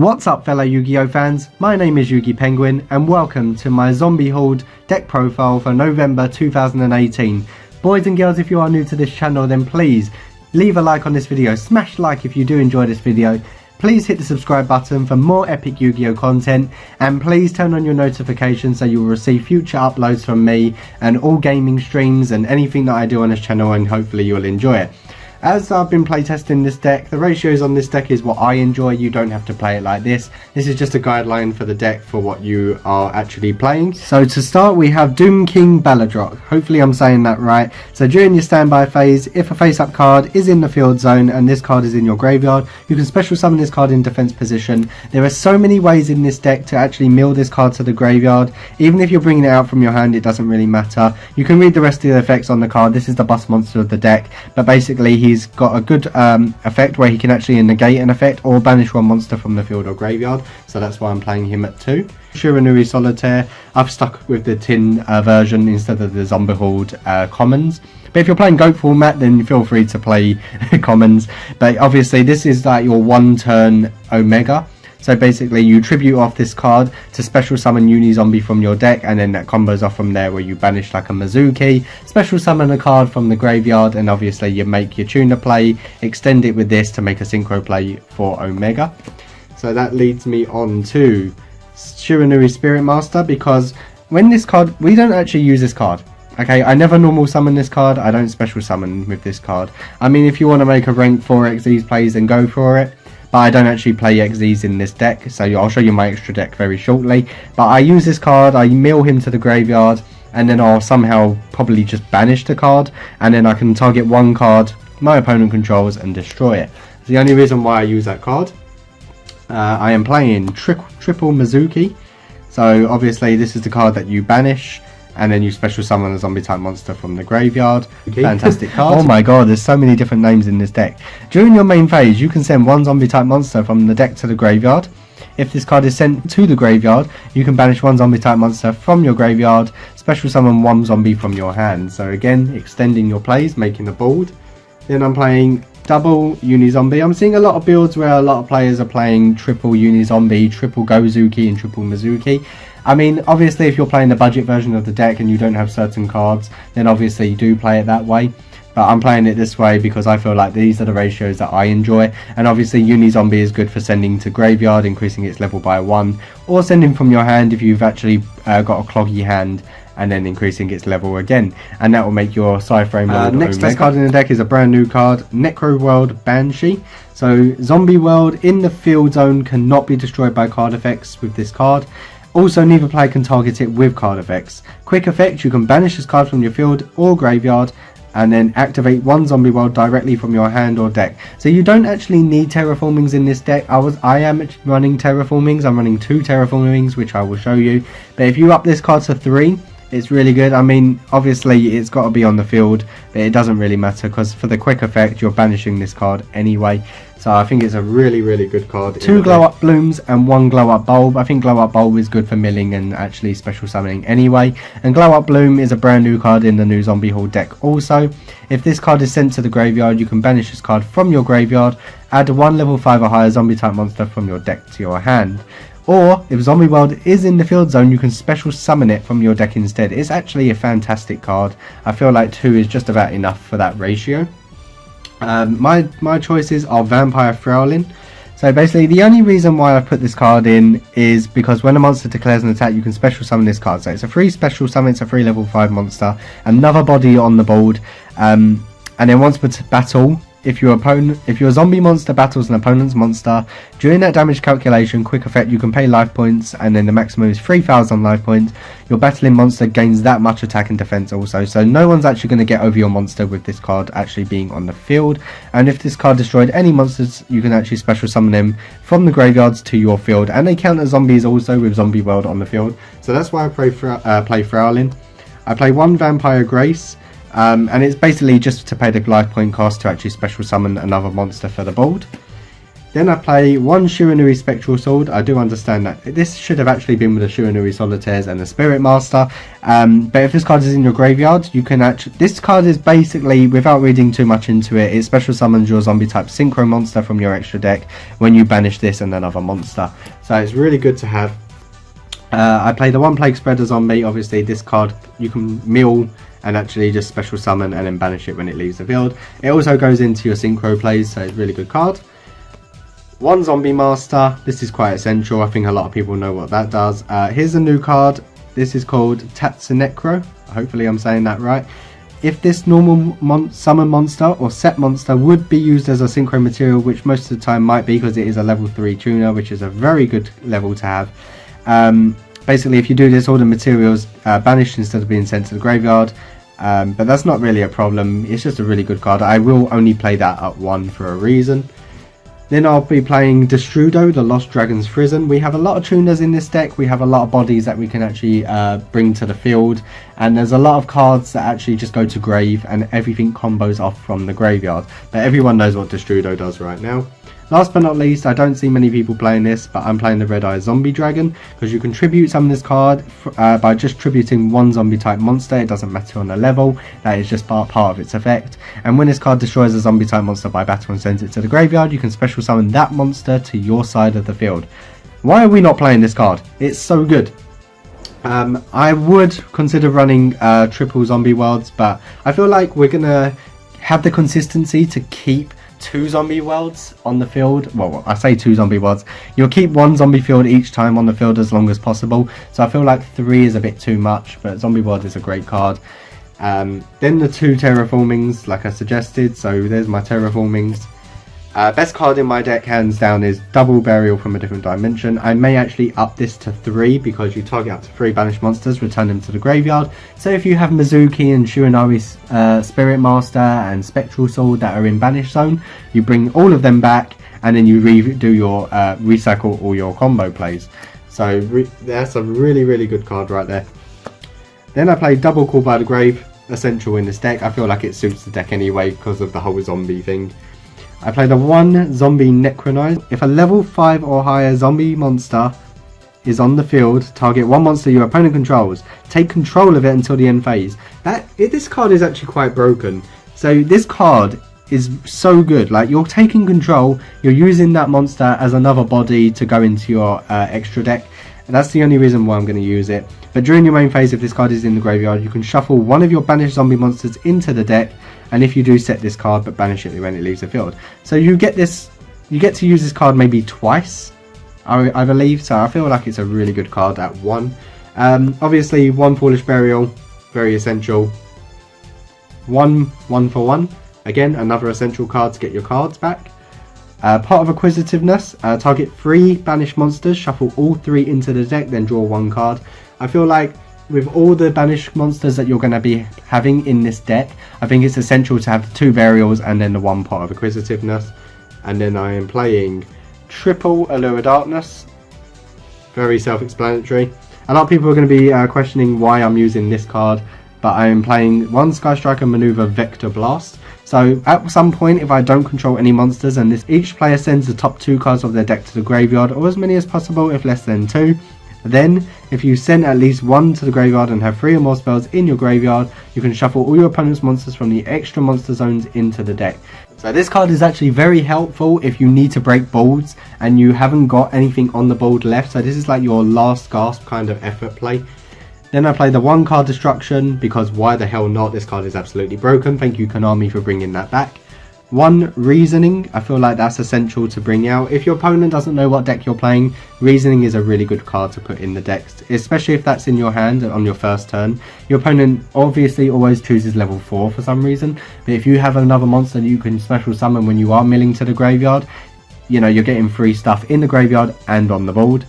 What's up fellow Yu-Gi-Oh fans, my name is Yugi Penguin and welcome to my Zombie Horde deck profile for November 2018. Boys and girls, if you are new to this channel then please leave a like on this video, smash like if you do enjoy this video, please hit the subscribe button for more epic Yu-Gi-Oh content and please turn on your notifications so you will receive future uploads from me and all gaming streams and anything that I do on this channel, and hopefully you'll enjoy it. As I've been playtesting this deck, the ratios on this deck is what I enjoy. You don't have to play it like this. This is just a guideline for the deck for what you are actually playing. So to start we have Doom King Baladrock. Hopefully I'm saying that right. So during your standby phase, if a face-up card is in the field zone and this card is in your graveyard, you can special summon this card in defense position. There are so many ways in this deck to actually mill this card to the graveyard. Even if you're bringing it out from your hand, it doesn't really matter. You can read the rest of the effects on the card. This is the boss monster of the deck, but basically he's got a good effect where he can actually negate an effect or banish one monster from the field or graveyard, so that's why I'm playing him at 2. SHIRANUI Solitaire, I've stuck with the tin version instead of the Zombie Horde commons. But if you're playing GOAT format then feel free to play commons, but obviously this is like your one turn Omega. So basically you tribute off this card to special summon uni-zombie from your deck, and then that combos off from there where you banish like a Mizuki, special summon a card from the graveyard, and obviously you make your tuner play, extend it with this to make a synchro play for Omega. So that leads me on to SHIRANUI Spirit Master, because when this card, we don't actually use this card. Okay, I never normal summon this card, I don't special summon with this card. I mean, if you want to make a rank 4 XYZ plays then go for it. But I don't actually play XYZs in this deck, so I'll show you my extra deck very shortly. But I use this card, I mill him to the graveyard, and then I'll somehow probably just banish the card, and then I can target one card my opponent controls and destroy it. It's the only reason why I use that card. I am playing triple Mizuki, so obviously this is the card that you banish, and then you special summon a zombie type monster from the graveyard. Okay. Fantastic card. Oh my god, there's so many different names in this deck. During your main phase you can send one zombie type monster from the deck to the graveyard. If this card is sent to the graveyard, you can banish one zombie type monster from your graveyard, special summon one zombie from your hand. So again, extending your plays, making the board. Then I'm playing double uni-zombie. I'm seeing a lot of builds where a lot of players are playing triple uni-zombie, triple Gozuki and triple Mizuki. I mean, obviously if you're playing the budget version of the deck and you don't have certain cards, then obviously you do play it that way. But I'm playing it this way because I feel like these are the ratios that I enjoy. And obviously uni-zombie is good for sending to graveyard, increasing its level by 1. Or sending from your hand if you've actually got a cloggy hand, and then increasing its level again. And that will make your Cyframe Lord Next best card in the deck is a brand new card, Necroworld Banshee. So Zombie World in the field zone cannot be destroyed by card effects with this card. Also, neither player can target it with card effects. Quick effect, you can banish this card from your field or graveyard and then activate one Zombie World directly from your hand or deck. So you don't actually need terraformings in this deck. I am running terraformings. I'm running 2 terraformings, which I will show you. But if you up this card to 3, it's really good. I mean, obviously it's got to be on the field, but it doesn't really matter because for the quick effect you're banishing this card anyway. So I think it's a really good card. 2 glow up blooms and 1 glow up bulb. I think glow up bulb is good for milling and actually special summoning anyway. And glow up bloom is a brand new card in the new Zombie Horde deck also. If this card is sent to the graveyard, you can banish this card from your graveyard, add 1 level 5 or higher zombie type monster from your deck to your hand. Or if Zombie World is in the field zone, you can special summon it from your deck instead. It's actually a fantastic card. I feel like 2 is just about enough for that ratio. My choices are Vampire Frowlin. So basically the only reason why I put this card in is because when a monster declares an attack you can special summon this card. So it's a free special summon, it's a free level 5 monster, another body on the board, and then once per battle, if your zombie monster battles an opponent's monster, during that damage calculation, quick effect, you can pay life points, and then the maximum is 3,000 life points. Your battling monster gains that much attack and defense also, so no one's actually going to get over your monster with this card actually being on the field. And if this card destroyed any monsters, you can actually special summon them from the graveyards to your field, and they count as zombies also with Zombie World on the field. So that's why I play Frowlin. I play 1 Vampire Grace. And it's basically just to pay the life point cost to actually special summon another monster for the board. Then I play one SHIRANUI Spectral Sword. I do understand that this should have actually been with the SHIRANUI Solitaires and the Spirit Master. But if this card is in your graveyard, you can actually... This card is basically, without reading too much into it, it special summons your zombie type synchro monster from your extra deck when you banish this and another monster. So it's really good to have. I play the one Plague Spreader zombie. Obviously this card you can mill and actually just special summon and then banish it when it leaves the field. It also goes into your synchro plays, so it's a really good card. One Zombie Master. This is quite essential. I think a lot of people know what that does. Here's a new card. This is called Tatsunecro. Hopefully I'm saying that right. If this normal summon monster or set monster would be used as a synchro material, which most of the time might be because it is a level 3 tuner, which is a very good level to have. Basically, if you do this, all the materials banished instead of being sent to the graveyard. But that's not really a problem. It's just a really good card. I will only play that at 1 for a reason. Then I'll be playing Destrudo, the Lost Dragon's Prison. We have a lot of tuners in this deck. We have a lot of bodies that we can actually bring to the field. And there's a lot of cards that actually just go to grave and everything combos off from the graveyard. But everyone knows what Destrudo does right now. Last but not least, I don't see many people playing this, but I'm playing the Red Eye Zombie Dragon, because you can tribute summon this card by just tributing one zombie type monster. It doesn't matter on the level, that is just part of its effect. And when this card destroys a zombie type monster by battle and sends it to the graveyard, you can special summon that monster to your side of the field. Why are we not playing this card? It's so good. I would consider running triple zombie worlds, but I feel like we're going to have the consistency to keep 2 zombie worlds on the field. Well, I say 2 zombie worlds. You'll keep 1 zombie field each time on the field as long as possible. So I feel like 3 is a bit too much, but zombie world is a great card. Then the 2 terraformings, like I suggested. So there's my terraformings. Best card in my deck, hands down, is Double Burial from a Different Dimension. I may actually up this to 3 because you target up to 3 banished monsters, return them to the graveyard. So if you have Mizuki and SHIRANUI Spirit Master and Spectral Sword that are in banish zone, you bring all of them back and then you redo your recycle all your combo plays. So that's a really good card right there. Then I play Double Call by the Grave, essential in this deck. I feel like it suits the deck anyway because of the whole zombie thing. I play the 1 Zombie Necronize. If a level 5 or higher zombie monster is on the field, target 1 monster your opponent controls. Take control of it until the end phase. This card is actually quite broken. So this card is so good. Like, you're taking control, you're using that monster as another body to go into your extra deck. And that's the only reason why I'm going to use it. But during your main phase, if this card is in the graveyard, you can shuffle one of your banished zombie monsters into the deck. And if you do, set this card but banish it when it leaves the field. So you get to use this card maybe twice, I believe. So I feel like it's a really good card at 1. Obviously 1 Foolish Burial, very essential. 1 for 1, again another essential card to get your cards back. Part of Acquisitiveness, target 3 banished monsters, shuffle all 3 into the deck, then draw 1 card. I feel like with all the banished monsters that you're going to be having in this deck, I think it's essential to have the 2 burials and then the 1 Pot of Acquisitiveness. And then I am playing triple Allure of Darkness. Very self-explanatory. A lot of people are going to be questioning why I'm using this card, but I am playing 1 Sky Striker Maneuver Vector Blast. So at some point, if I don't control any monsters, and each player sends the top 2 cards of their deck to the graveyard, or as many as possible if less than 2. Then, if you send at least 1 to the graveyard and have 3 or more spells in your graveyard, you can shuffle all your opponent's monsters from the extra monster zones into the deck. So this card is actually very helpful if you need to break boards and you haven't got anything on the board left. So this is like your last gasp kind of effort play. Then I play the 1 card Destruction, because why the hell not? This card is absolutely broken. Thank you Konami for bringing that back. 1 Reasoning, I feel like that's essential to bring out. If your opponent doesn't know what deck you're playing, Reasoning is a really good card to put in the deck, especially if that's in your hand on your first turn. Your opponent obviously always chooses level 4 for some reason, but if you have another monster that you can special summon when you are milling to the graveyard, you know, you're getting free stuff in the graveyard and on the board.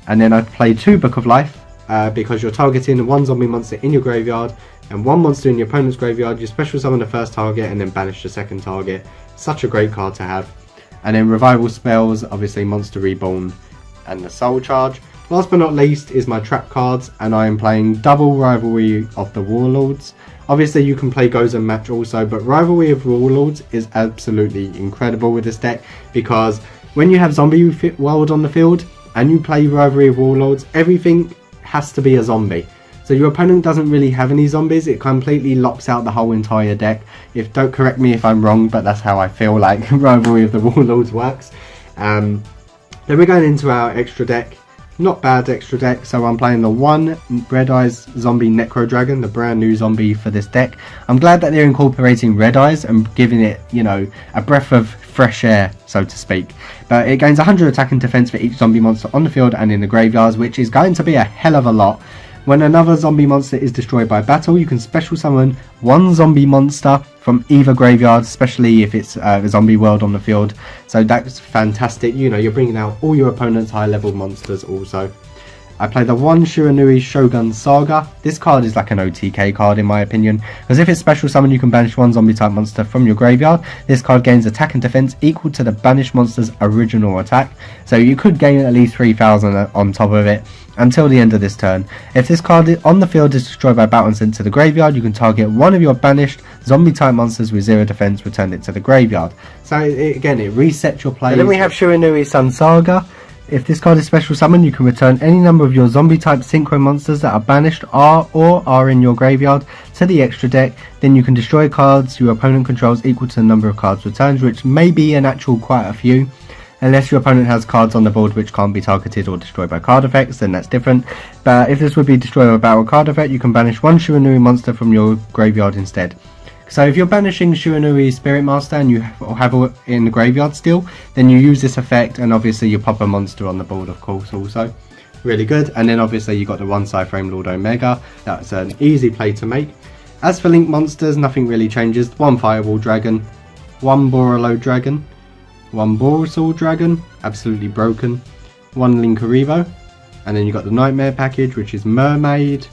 And then I play 2 Book of Life, because you're targeting 1 zombie monster in your graveyard and 1 monster in your opponent's graveyard. You special summon the first target and then banish the second target. Such a great card to have. And then revival spells, obviously Monster Reborn and the Soul Charge. Last but not least is my trap cards, and I am playing double Rivalry of the Warlords. Obviously you can play Gozen Match also, but Rivalry of Warlords is absolutely incredible with this deck, because when you have zombie world on the field and you play Rivalry of Warlords, everything has to be a zombie. So your opponent doesn't really have any zombies. It completely locks out the whole entire deck. Don't correct me if I'm wrong, but that's how I feel like Rivalry of the Warlords works. Then we're going into our extra deck. Not bad extra deck. So I'm playing the 1 Red Eyes Zombie Necro Dragon, the brand new zombie for this deck. I'm glad that they're incorporating Red Eyes and giving it, you know, a breath of fresh air, so to speak. But it gains 100 attack and defense for each zombie monster on the field and in the graveyards, which is going to be a hell of a lot. When another zombie monster is destroyed by battle, you can special summon 1 zombie monster from either graveyard, especially if it's a zombie world on the field. So that's fantastic. You know, you're bringing out all your opponent's high level monsters also. I play the 1 SHIRANUI SHOGUNSAGA. This card is like an OTK card in my opinion, because if it's special summon you can banish 1 zombie type monster from your graveyard. This card gains attack and defense equal to the banished monster's original attack, so you could gain at least 3000 on top of it until the end of this turn. If this card on the field is destroyed by battle and sent to the graveyard, you can target one of your banished zombie type monsters with 0 defense, return it to the graveyard. So again, it resets your play. And then we have SHIRANUI SOGUNSAGA. If this card is special summon, you can return any number of your zombie type synchro monsters that are banished or are in your graveyard to the extra deck. Then you can destroy cards your opponent controls equal to the number of cards returned, which may be an actual quite a few. Unless your opponent has cards on the board which can't be targeted or destroyed by card effects, then that's different. But if this would be destroyed by battle card effect, you can banish 1 SHIRANUI monster from your graveyard instead. So if you're banishing SHIRANUI Spirit Master and you have it in the graveyard still, then you use this effect, and obviously you pop a monster on the board, of course, also. Really good. And then obviously you got the 1 Cyframe Lord Omega. That's an easy play to make. As for link monsters, nothing really changes. 1 Fireball Dragon, 1 Borolo Dragon, 1 Borisol Dragon, absolutely broken, 1 Linkarivo, and then you got the Nightmare package, which is Mermaid,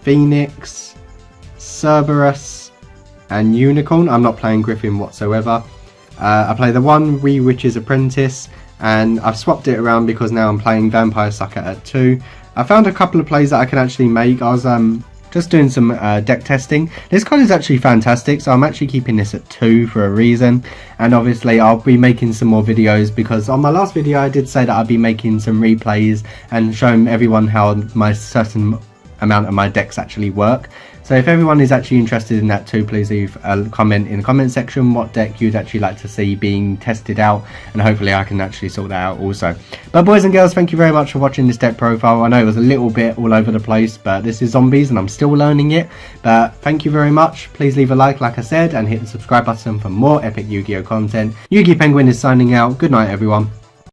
Phoenix, Cerberus, and Unicorn. I'm not playing Griffin whatsoever. I play the 1 Wee Witch's Apprentice, and I've swapped it around because now I'm playing Vampire Sucker at 2. I found a couple of plays that I can actually make. I was just doing some deck testing. This card is actually fantastic, so I'm actually keeping this at 2 for a reason. And obviously I'll be making some more videos, because on my last video I did say that I'd be making some replays and showing everyone how my certain amount of my decks actually work. So if everyone is actually interested in that too, please leave a comment in the comment section what deck you'd actually like to see being tested out, and hopefully I can actually sort that out also. But boys and girls, thank you very much for watching this deck profile. I know it was a little bit all over the place, but this is zombies and I'm still learning it. But thank you very much. Please leave a like I said, and hit the subscribe button for more epic Yu-Gi-Oh content. Yugi Penguin is signing out. Good night everyone.